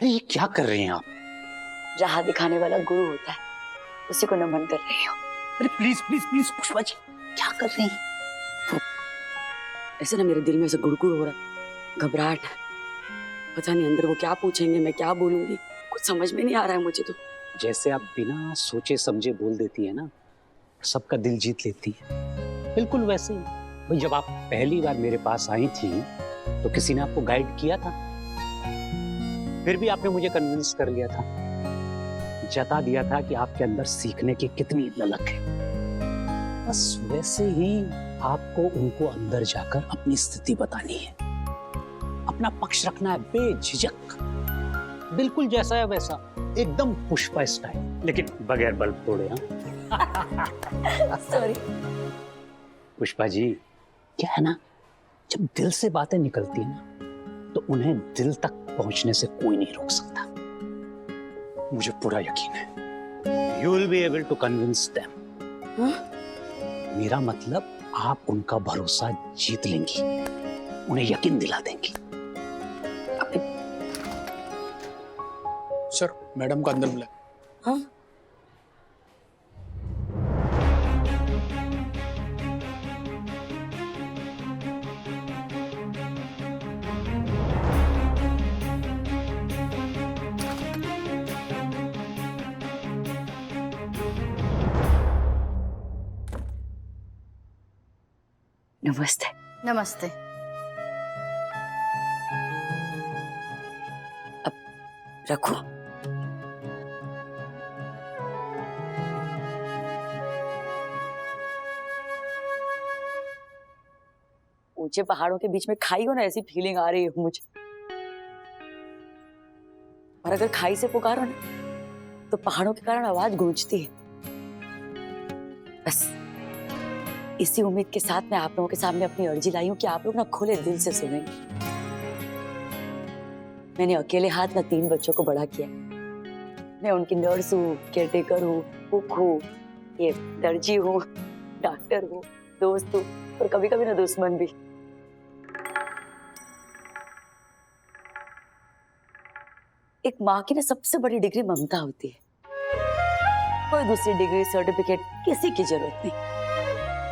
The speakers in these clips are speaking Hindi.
अरे ये क्या कर रही हैं आप? राह दिखाने वाला गुरु होता है, उसी को नमन कर रही हो। अरे please please please Pushpa ji, क्या कर रही हैं? ऐसे ना मेरे दिल में ऐसे गुड़गुड़ हो रहा, घबराहट है। पता नहीं अंदर वो क्या पूछेंगे, मैं क्या बोलूंगी, कुछ समझ में नहीं आ रहा है मुझे तो। जैसे आप बिना सोचे समझे बोल देती है ना, सबका दिल जीत लेती है, बिल्कुल वैसे ही। भाई जब आप पहली बार मेरे पास आई थी तो किसी ने आपको गाइड किया था, फिर भी आपने मुझे कन्विंस कर लिया था, जता दिया था कि आपके अंदर सीखने की कितनी ललक है। बस वैसे ही आपको उनको अंदर जाकर अपनी स्थिति बतानी है, अपना पक्ष रखना है बेझिझक, बिल्कुल जैसा है वैसा, एकदम पुष्पा स्टाइल, लेकिन बगैर बल्ब तोड़े। हाँ सॉरी पुष्पा जी, क्या है ना, जब दिल से बातें निकलती है ना तो उन्हें दिल तक पहुंचने से कोई नहीं रोक सकता। मुझे पूरा यकीन है you will be able to convince them. मेरा मतलब आप उनका भरोसा जीत लेंगी, उन्हें यकीन दिला देंगी। सर मैडम का अंदर बुलाए। हाँ नमस्ते। नमस्ते। रखो। ऊंचे पहाड़ों के बीच में खाई हो ना, ऐसी फीलिंग आ रही है मुझे। और अगर खाई से पुकारो ना तो पहाड़ों के कारण आवाज गूंजती है। बस इसी उम्मीद के साथ मैं आप लोगों के सामने अपनी अर्जी लाई हूं कि आप लोग ना खुले दिल से सुनेंगे। मैंने अकेले हाथ ना 3 बच्चों को बड़ा किया। मैं उनकी नर्स हूँ, केयरटेकर हूँ, कुक हूँ, ये दर्जी हूँ, डॉक्टर हूँ, दोस्त हूँ और कभी कभी ना दुश्मन भी। एक माँ की ना सबसे बड़ी डिग्री ममता होती है। कोई दूसरी डिग्री सर्टिफिकेट किसी की जरूरत नहीं।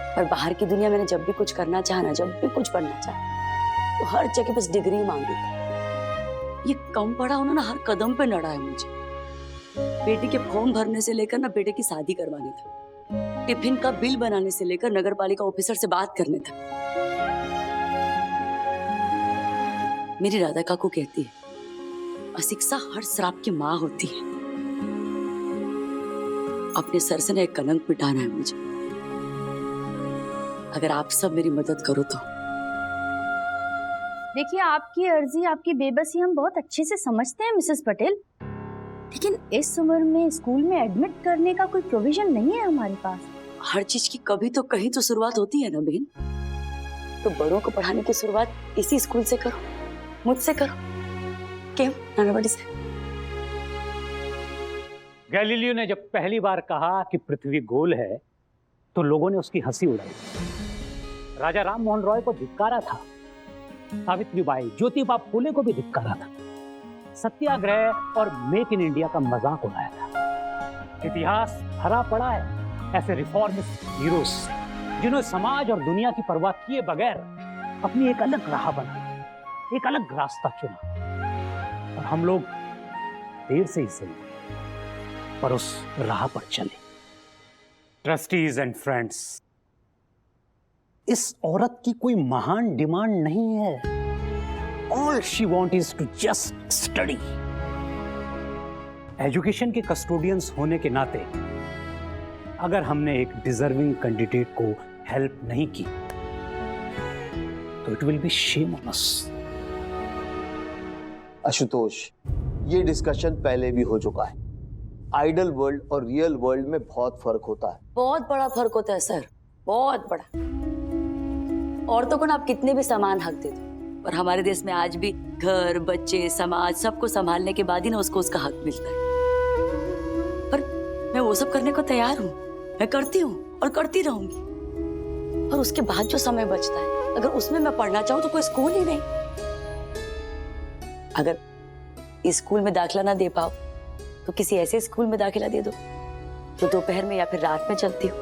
और बाहर की दुनिया मैंने जब भी कुछ करना चाहा ना, जब भी कुछ पढ़ना चाहा, तो हर जगह बस डिग्री मांगी थी। ये कम पढ़ा उन्होंने हर कदम पे लड़ा है मुझे। बेटी के फॉर्म भरने से लेकर ना बेटे की शादी करवाने तक, टिफिन का बिल बनाने से लेकर नगर पालिका ऑफिसर से बात करने तक। मेरी राधा काकू कहती है, अशिक्षा हर श्राप की माँ होती है। अपने सर से ना एक कलंक मिटाना है मुझे। अगर आप सब मेरी मदद करो तो। देखिए, आपकी अर्जी, आपकी बेबसी हम बहुत अच्छे से समझते हैं मिसेस पटेल, लेकिन इस उम्र में स्कूल में एडमिट करने का कोई प्रोविजन नहीं है हमारे पास। हर चीज की कभी तो कहीं तो शुरुआत होती है ना बहन। तो बड़ों को पढ़ाने की शुरुआत इसी स्कूल से करो, मुझसे करो। क्यों नाना बड़ी से? गैलीलियो ने जब पहली बार कहा कि पृथ्वी गोल है तो लोगों ने उसकी हंसी उड़ाई। राजा राम मोहन रॉय को धिक्कारा था, सावित्रीबाई, ज्योतिबा फूले को भी धिक्कारा था, सत्याग्रह और मेक इन इंडिया का मजाक उड़ाया था। इतिहास भरा पड़ा है ऐसे रिफॉर्मिस्ट हीरोज जिन्होंने समाज और दुनिया की परवाह किए बगैर अपनी एक अलग राह बनाई, एक अलग रास्ता चुना। और हम लोग देर से ही सही पर उस राह पर चले। ट्रस्टीज एंड फ्रेंड्स, इस औरत की कोई महान डिमांड नहीं है। All she wants is to just study. Education के कस्टोडियंस होने के नाते अगर हमने एक डिजर्विंग कैंडिडेट को हेल्प नहीं की तो it will be shame on us. Ashutosh, ये डिस्कशन पहले भी हो चुका है। आइडल वर्ल्ड और रियल वर्ल्ड में बहुत फर्क होता है। बहुत बड़ा फर्क होता है सर, बहुत बड़ा। औरतों को ना आप कितने भी समान हक दे दो, और हमारे देश में आज भी घर, बच्चे, समाज सबको संभालने के बाद ही ना उसको उसका हक मिलता है। पर मैं वो सब करने को तैयार हूँ, मैं करती हूँ और करती रहूंगी। और उसके बाद जो समय बचता है, अगर उसमें मैं पढ़ना चाहूँ तो कोई स्कूल ही नहीं। अगर इस स्कूल में दाखिला ना दे पाओ तो किसी ऐसे स्कूल में दाखिला दे दो जो दोपहर में या फिर रात में चलती हो।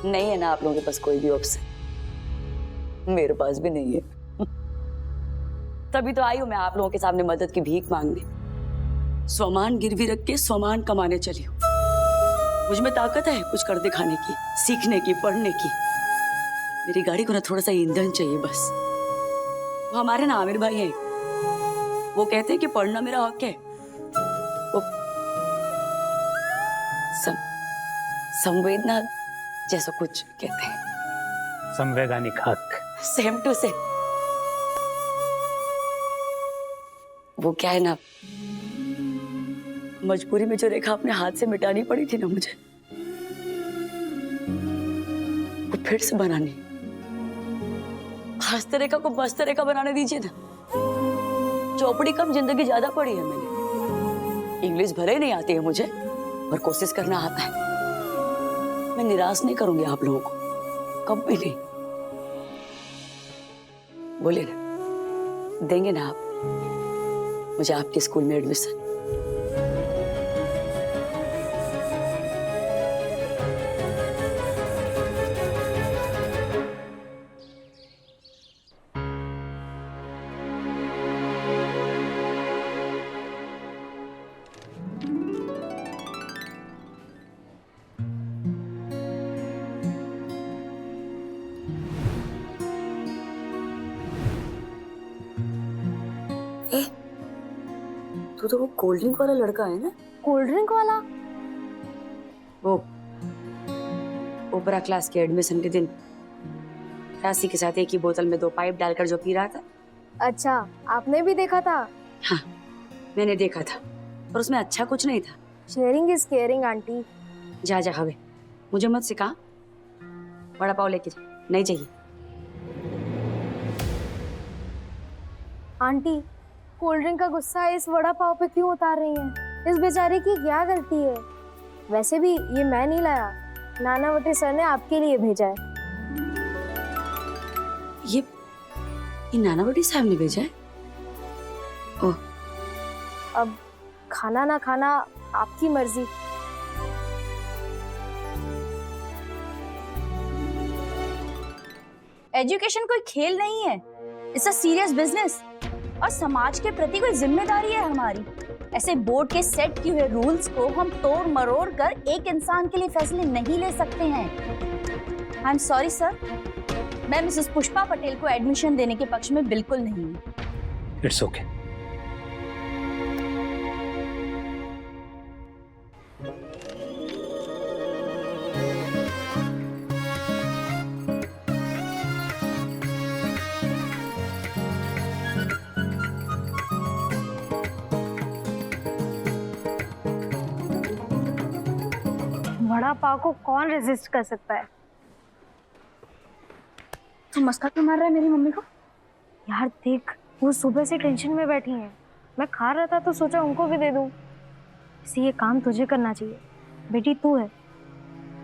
नहीं है ना आप लोगों के पास कोई भी ऑप्शन? मेरे पास भी नहीं है। तभी तो आई हूं मैं आप लोगों के सामने मदद की भीख मांगने। स्वमान गिरवी रख के स्वमान कमाने चली हूं। मुझ में ताकत है कुछ कर दिखाने की, सीखने की, पढ़ने की। मेरी गाड़ी को ना थोड़ा सा ईंधन चाहिए बस। वो हमारे ना आमिर भाई हैं, वो कहते हैं कि पढ़ना मेरा हक है। वो संवेदना जैसा कुछ कहते हैं। संवैधानिक हक। Same to same. वो क्या है ना, मजबूरी में जो रेखा अपने हाथ से मिटानी पड़ी थी ना मुझे, वो फिर से बनानी। हंसते रेखा को बसते रेखा बनाने दीजिए ना। चौपड़ी कम, जिंदगी ज्यादा पड़ी है मैंने। इंग्लिश भले ही नहीं आती है मुझे, पर कोशिश करना आता है। मैं निराश नहीं करूंगी आप लोगों को, कभी नहीं। बोलिए ना, देंगे ना आप मुझे आपके स्कूल में एडमिशन? तू तो वो कोल्ड ड्रिंक वाला लड़का है ना? कोल्ड ड्रिंक वाला? वो ओपरा क्लास के एडमिशन के दिन राशि के साथ एक ही बोतल में 2 पाइप डालकर जो पी रहा था। अच्छा, आपने भी देखा था? हाँ, मैंने देखा था, और उसमें अच्छा कुछ नहीं था। Sharing is caring aunty. जा जा हवे, मुझे मत सिखा। बड़ा पाव लेके जा, नहीं चाहिए। आंटी, कोल्ड ड्रिंक का गुस्सा इस वड़ा पाव पे क्यों उतार रही हैं? इस बेचारे की क्या गलती है? वैसे भी ये मैं नहीं लाया, नानावटी सर ने आपके लिए भेजा है। ये नानावटी साहब ने भेजा है? ओह, अब खाना ना खाना आपकी मर्जी। एजुकेशन कोई खेल नहीं है, इट्स अ सीरियस बिजनेस और समाज के प्रति कोई जिम्मेदारी है हमारी। ऐसे बोर्ड के सेट किए हुए रूल्स को हम तोड़ मरोड़ कर एक इंसान के लिए फैसले नहीं ले सकते हैं। आई एम सॉरी सर, मैं मिसेस पुष्पा पटेल को एडमिशन देने के पक्ष में बिल्कुल नहीं हूँ। It's okay. वड़ा पाव को कौन रेजिस्ट कर सकता है? तू मस्का क्यों मार रहा है मेरी मम्मी को? यार देख, वो सुबह से टेंशन में बैठी हैं। मैं खा रहा था तो सोचा उनको भी दे दूं। इसे ये काम तुझे करना चाहिए। बेटी तू है,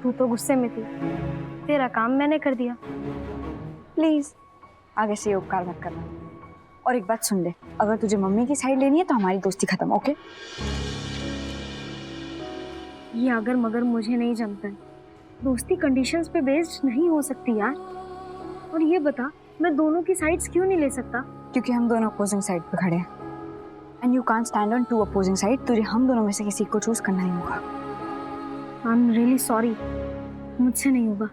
तू तो गुस्से में थी, तेरा काम मैंने कर दिया। प्लीज आगे से ये उपकार मत करना। और एक बात सुन ले, अगर तुझे मम्मी की साइड लेनी है तो हमारी दोस्ती खत्म, ओके? ये अगर मगर मुझे नहीं जमता है। दोस्ती कंडीशंस पे बेस्ड नहीं हो सकती यार। और ये बता, मैं दोनों की साइड्स क्यों नहीं ले सकता? क्योंकि हम दोनों अपोजिंग साइड पे खड़े हैं and you can't stand on 2 opposing side. तुझे हम दोनों में से किसी को चूज करना ही होगा। आई एम रियली सॉरी, मुझसे नहीं होगा।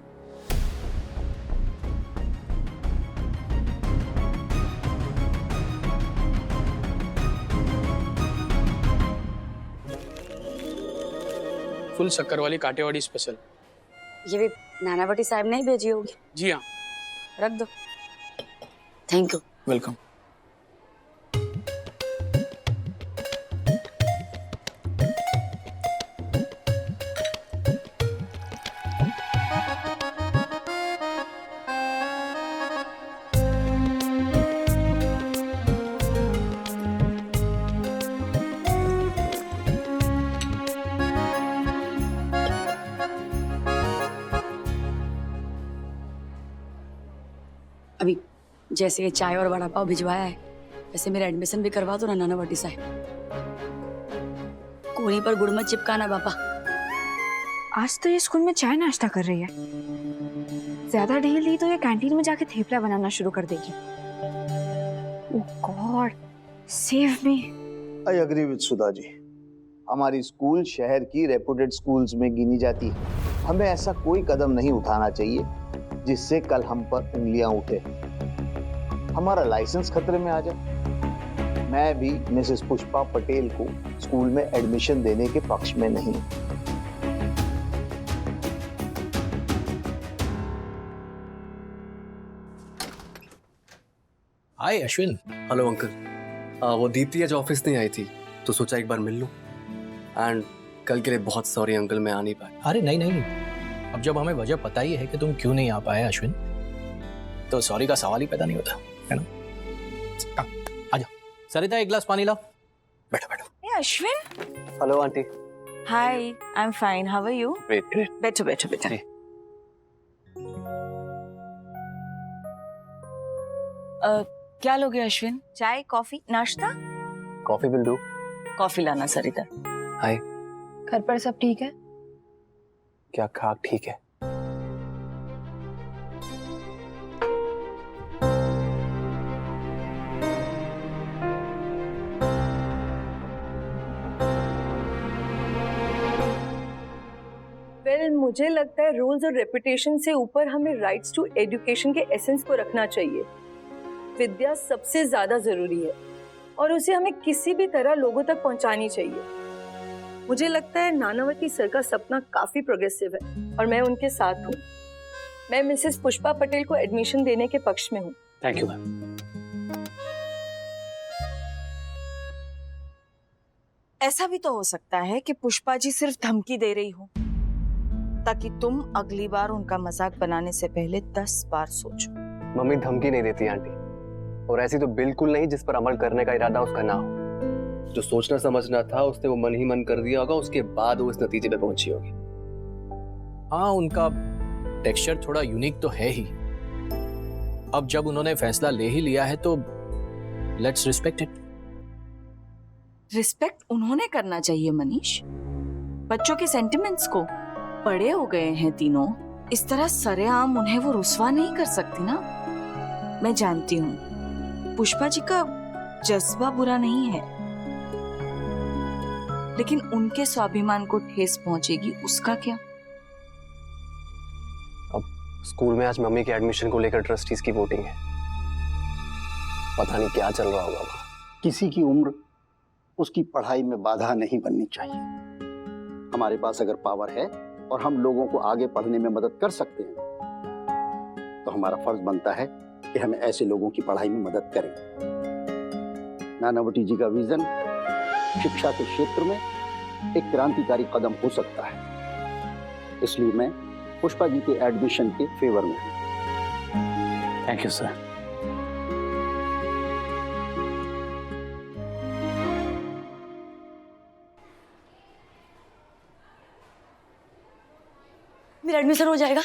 फुल शक्कर वाली काटेवाड़ी स्पेशल। ये भी नानावटी साहब ने ही भेजी होगी। जी हाँ। रख दो। Thank you. वेलकम। अभी जैसे ये चाय और वड़ा पाव भिजवाया है, वैसे मेरा एडमिशन भी करवा दो ना नानावटी साहब। कोनी पर गुड़ मत चिपकाना पापा। आज तो ये स्कूल में चाय नाश्ता कर रही है, ज्यादा ढील दी तो ये कैंटीन में जाके थेपला बनाना शुरू कर देगी। Oh god, save me. I agree with Sudha ji. हमारी स्कूल शहर की रेपुटेड स्कूल्स में गिनी जाती है। हमें ऐसा कोई कदम नहीं उठाना चाहिए जिससे कल हम पर उंगलियां उठे, हमारा लाइसेंस खतरे में आ जाए। मैं भी मिसेस पुष्पा पटेल को स्कूल में एडमिशन देने के पक्ष में नहीं। हाय अश्विन। Hello uncle. वो दीप्ति आज ऑफिस नहीं आई थी तो सोचा एक बार मिल लूं। एंड कल के लिए बहुत सॉरी अंकल, मैं आ नहीं पाया। अरे नहीं नहीं, अब जब हमें वजह पता ही है कि तुम क्यों नहीं आ पाए अश्विन, तो सॉरी का सवाल ही पैदा नहीं होता, है ना? आ जाओ सरिता, एक गिलास पानी लाओ। बैठो बैठो। Hey Ashwin. Hello aunty. Hi, I'm fine. How are you? Great great. बैठो बैठो बेटा। क्या लोगे अश्विन? चाय, कॉफी, नाश्ता? Coffee will do. कॉफी लाना सरिता। हाय। घर पर सब ठीक है? क्या खाक ठीक है? वेल, मुझे लगता है रूल्स और रेपुटेशन से ऊपर हमें राइट्स टू एजुकेशन के एसेंस को रखना चाहिए। विद्या सबसे ज्यादा जरूरी है और उसे हमें किसी भी तरह लोगों तक पहुंचानी चाहिए। मुझे लगता है नानावती सर का सपना काफी प्रोग्रेसिव है और मैं उनके साथ हूँ। मैं मिसेस पुष्पा पटेल को एडमिशन देने के पक्ष में हूँ। Thank you ma'am. ऐसा भी तो हो सकता है कि पुष्पा जी सिर्फ धमकी दे रही हो ताकि तुम अगली बार उनका मजाक बनाने से पहले 10 बार सोचो। मम्मी धमकी नहीं देती आंटी, और ऐसी तो बिल्कुल नहीं जिस पर अमल करने का इरादा उसका ना हो। जो सोचना समझना था उसने वो मन ही मन कर दिया होगा, उसके बाद वो इस नतीजे पे पहुंची होगी। हाँ, उनका टेक्सचर थोड़ा यूनिक तो है ही। अब जब उन्होंने फैसला ले ही लिया है तो लेट्स रिस्पेक्ट इट। रिस्पेक्ट उन्होंने करना चाहिए मनीष, बच्चों के सेंटिमेंट्स को। बड़े हो गए हैं तीनों, इस तरह सरेआम उन्हें वो रुस्वा नहीं कर सकती ना। मैं जानती हूँ पुष्पा जी का जज्बा बुरा नहीं है, लेकिन उनके स्वाभिमान को ठेस पहुंचेगी उसका क्या? अब स्कूल में आज मम्मी के एडमिशन को लेकर ट्रस्टीज की वोटिंग है, पता नहीं क्या चल रहा होगा वहां। किसी की उम्र उसकी पढ़ाई में बाधा नहीं बननी चाहिए। हमारे पास अगर पावर है और हम लोगों को आगे पढ़ने में मदद कर सकते हैं तो हमारा फर्ज बनता है कि हम ऐसे लोगों की पढ़ाई में मदद करें। नानावती जी का विजन शिक्षा के क्षेत्र में एक क्रांतिकारी कदम हो सकता है, इसलिए मैं पुष्पा जी के एडमिशन के फेवर में हूं। Thank you sir. मेरा एडमिशन हो जाएगा।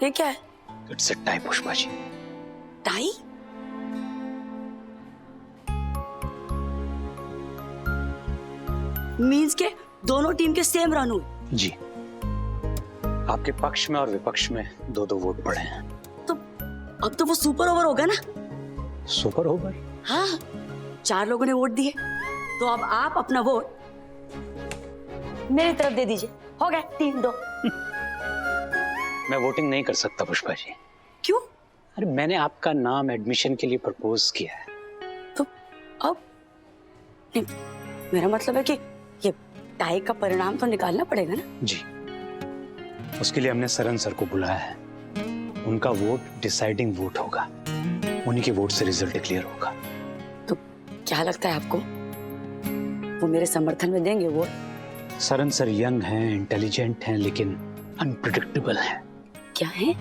ये क्या है? It's a tie Pushpa ji. Tie? Means के दोनों टीम के सेम रन हुए? जी, आपके पक्ष में और विपक्ष में 2-2 वोट पड़े हैं। तो अब तो वो सुपर ओवर होगा ना? Super over? हाँ, 4 लोगों ने वोट दिए, तो अब आप अपना वोट मेरी तरफ दे दीजिए। हो गया 3-2। मैं वोटिंग नहीं कर सकता पुष्पा जी। क्यों? अरे मैंने आपका नाम एडमिशन के लिए प्रपोज किया है। तो अब नहीं, मेरा मतलब है कि ये टाई का परिणाम तो निकालना पड़ेगा ना? जी, उसके लिए हमने सरन सर को बुलाया है। उनका वोट डिसाइडिंग वोट होगा, उन्हीं के वोट से रिजल्ट क्लियर होगा। तो क्या लगता है आपको, वो मेरे समर्थन में देंगे वोट? सरन सर यंग हैं, इंटेलिजेंट हैं, लेकिन अनप्रेडिक्टेबल हैं। क्या है?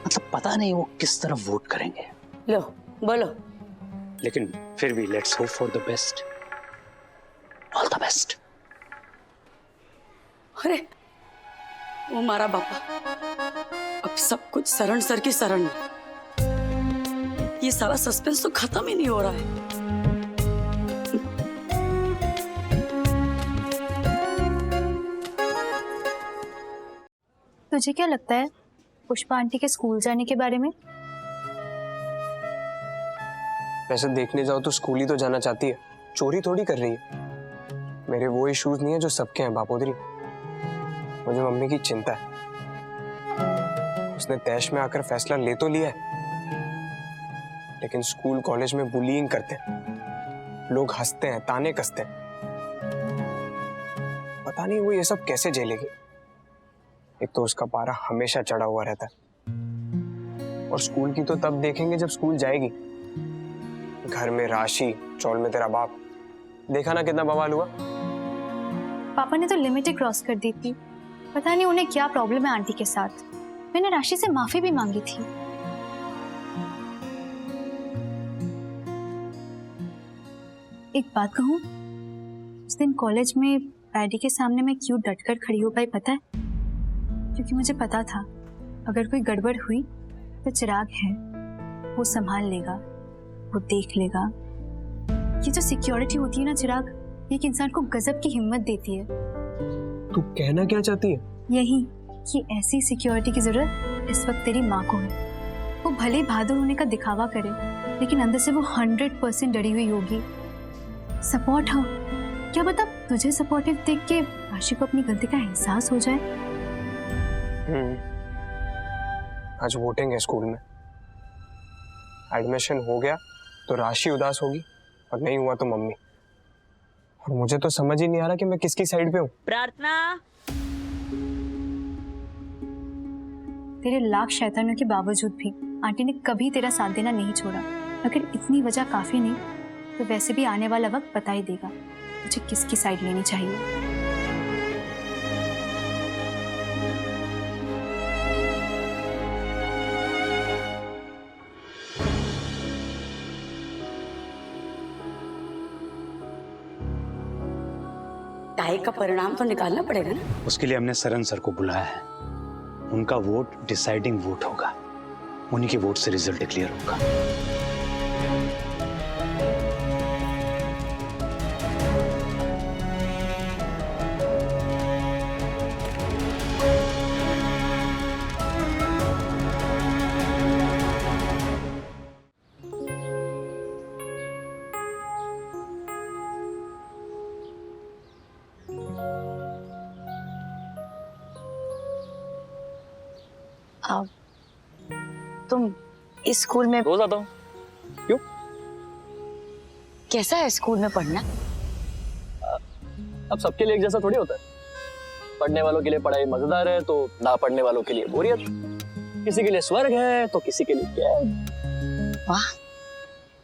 मतलब पता नहीं वो किस तरफ वोट करेंगे, लो बोलो। लेकिन फिर भी let's hope for the best. All the best. अरे वो मारा बापा, अब सब कुछ शरण सर की शरण में। ये सारा सस्पेंस तो खत्म ही नहीं हो रहा है। तुझे क्या लगता है पुष्पा आंटी के स्कूल जाने के बारे में? वैसे देखने जाओ तो स्कूल ही तो जाना चाहती है, चोरी थोड़ी कर रही है। मेरे वो इश्यूज नहीं है जो सबके हैं बापोदरी। मुझे मम्मी की चिंता है। उसने तैश में आकर फैसला ले तो लिया है, लेकिन स्कूल कॉलेज में बुलिंग करते हैं, लोग हंसते हैं, ताने कसते हैं। पता नहीं वो ये सब कैसे झेलेगी। एक तो उसका पारा हमेशा चढ़ा हुआ रहता है, और स्कूल की तो तब देखेंगे जब स्कूल जाएगी। घर में राशि, चौल में तेरा बाप, देखा ना कितना बवाल हुआ। पापा ने तो लिमिट ही क्रॉस कर दी थी। पता नहीं उन्हें क्या प्रॉब्लम है आंटी के साथ। मैंने राशि से माफी भी मांगी थी। एक बात कहूं, उस दिन कॉलेज में पैडी के सामने मैं क्यों डटकर खड़ी हो पाई पता है? क्योंकि मुझे पता था अगर कोई गड़बड़ हुई तो चिराग है, वो संभाल लेगा, वो देख लेगा। ये जो सिक्योरिटी होती है ना चिराग, ये एक इंसान को गजब की हिम्मत देती है। तू कहना क्या चाहती है? यही कि ऐसी सिक्योरिटी की जरूरत इस वक्त तेरी माँ को है। वो भले बहादुर होने का दिखावा करे, लेकिन अंदर से वो 100% डरी हुई होगी। सपोर्ट हो, क्या बता तुझे सपोर्टिव देख के राशि को अपनी गलती का एहसास हो जाए। आज वोटिंग है स्कूल में। एडमिशन हो गया तो राशि उदास होगी, और नहीं हुआ तो मम्मी। और मुझे तो समझ ही नहीं आ रहा कि मैं किसकी साइड पे हूँ। प्रार्थना, तेरे लाख शैतानियों के बावजूद भी आंटी ने कभी तेरा साथ देना नहीं छोड़ा। अगर इतनी वजह काफी नहीं तो वैसे भी आने वाला वक्त बता ही देगा मुझे किसकी साइड लेनी चाहिए। टाई का परिणाम तो निकालना पड़ेगा ना। उसके लिए हमने सरन सर को बुलाया है। उनका वोट डिसाइडिंग वोट होगा। उन्हीं के वोट से रिजल्ट क्लियर होगा। तुम इस स्कूल में रोज आता हूँ। क्यों? कैसा है स्कूल में पढ़ना? अब सबके लिए एक जैसा थोड़ी होता है। पढ़ने वालों के लिए पढ़ाई मजेदार है तो ना पढ़ने वालों के लिए बोरियत। किसी के लिए स्वर्ग है तो किसी के लिए क्या है। वाह,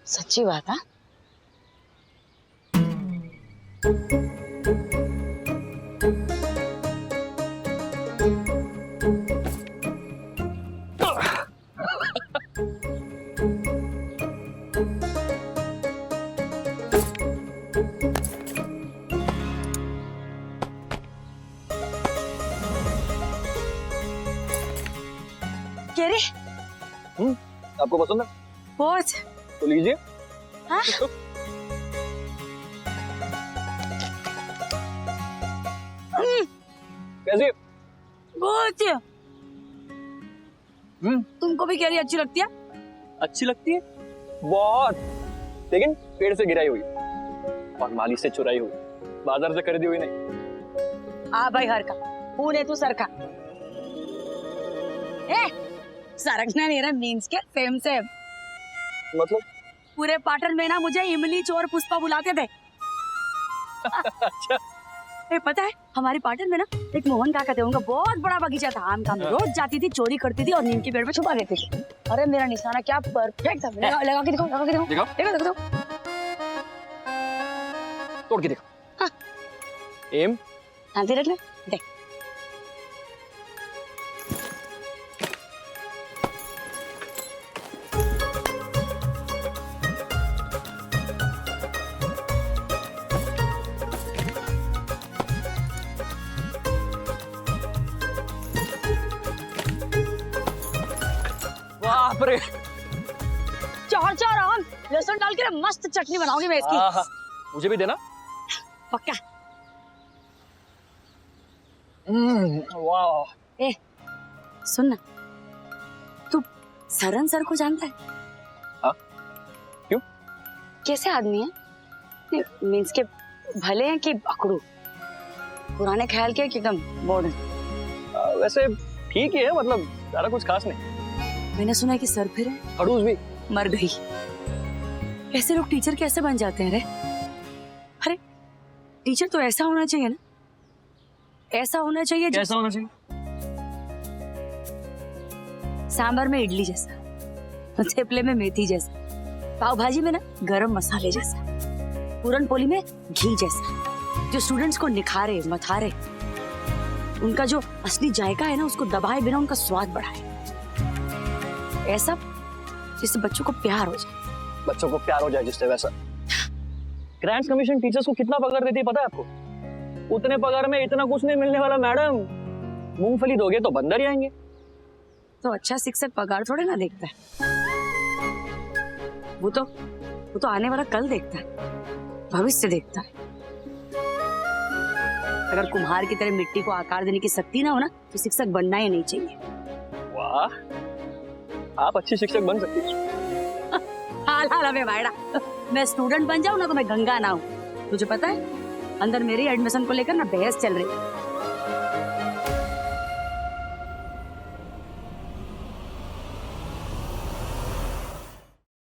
सच्ची बात है। क्या रे? आपको पसंद है? बहुत। तो लीजिए। हाँ? कैसी? बहुत। तुमको भी कैरी अच्छी लगती है? अच्छी लगती है बहुत, लेकिन पेड़ से गिराई हुई और माली से चुराई हुई, बाजार से खरीदी हुई नहीं। हाँ भाई, हर का फूल है तू सर का। सरकना नहीं रहा मीन्स के सेम सेम। मतलब? पूरे पाटन में ना मुझे इमली चोर पुष्पा बुलाते थे। अच्छा। पता है हमारे पाटन में ना एक मोहन काका थे, उनका बहुत बड़ा बगीचा था आम का। रोज जाती थी, चोरी करती थी और नीम के पेड़ पे छुपा देती थी। अरे मेरा निशाना क्या परफेक्ट था। लगा के दिखाओ, लगा के दिखाओ, देखो देखो देखो, तोड़ के दिखाओ। हाँ। एम शांति रख ले, देख। बाप रे। चार चार आम लहसुन डाल के मस्त चटनी बनाऊंगी मैं इसकी। आहा, मुझे भी देना। पक्का। वाह। ए सुन ना, तू सरन सर को जानता है? हाँ? क्यों? कैसे आदमी है? मीन्स के भले हैं कि अकड़ू, पुराने ख्याल के कि एकदम मॉडर्न? वैसे ठीक ही है, मतलब ज्यादा कुछ खास नहीं। मैंने सुना है कि सर फिर खड़ूस भी मर गई। ऐसे लोग टीचर कैसे बन जाते हैं रे? अरे टीचर तो ऐसा होना चाहिए ना, ऐसा होना चाहिए। कैसा होना चाहिए? सांबर में इडली जैसा, थेपले में मेथी जैसा, पाव भाजी में ना गरम मसाले जैसा, पूरन पोली में घी जैसा, जो स्टूडेंट्स को निखारे मथारे, उनका जो असली जायका है ना उसको दबाए बिना उनका स्वाद बढ़ाए। ऐसा जिससे बच्चों को प्यार हो जाए। बच्चों को प्यार हो जाए जिससे। वैसा ग्रांट्स कमीशन टीचर्स को कितना पगार देती है पता है आपको? उतने पगार में इतना कुछ नहीं मिलने वाला मैडम। मूंगफली दोगे तो बंदर ही आएंगे। तो अच्छा शिक्षक पगार थोड़े ना देखता है, वो तो आने वाला कल देखता है, भविष्य देखता है। अगर कुम्हार की तरह मिट्टी को आकार देने की शक्ति ना हो ना तो शिक्षक बनना ही नहीं चाहिए। वाह, आप अच्छी शिक्षक बन सकती हैं। हाल हाल हमें भाईड़ा, मैं स्टूडेंट बन जाऊं ना तो मैं गंगा ना हूं। तुझे पता है अंदर मेरे एडमिशन को लेकर ना बहस चल रही है।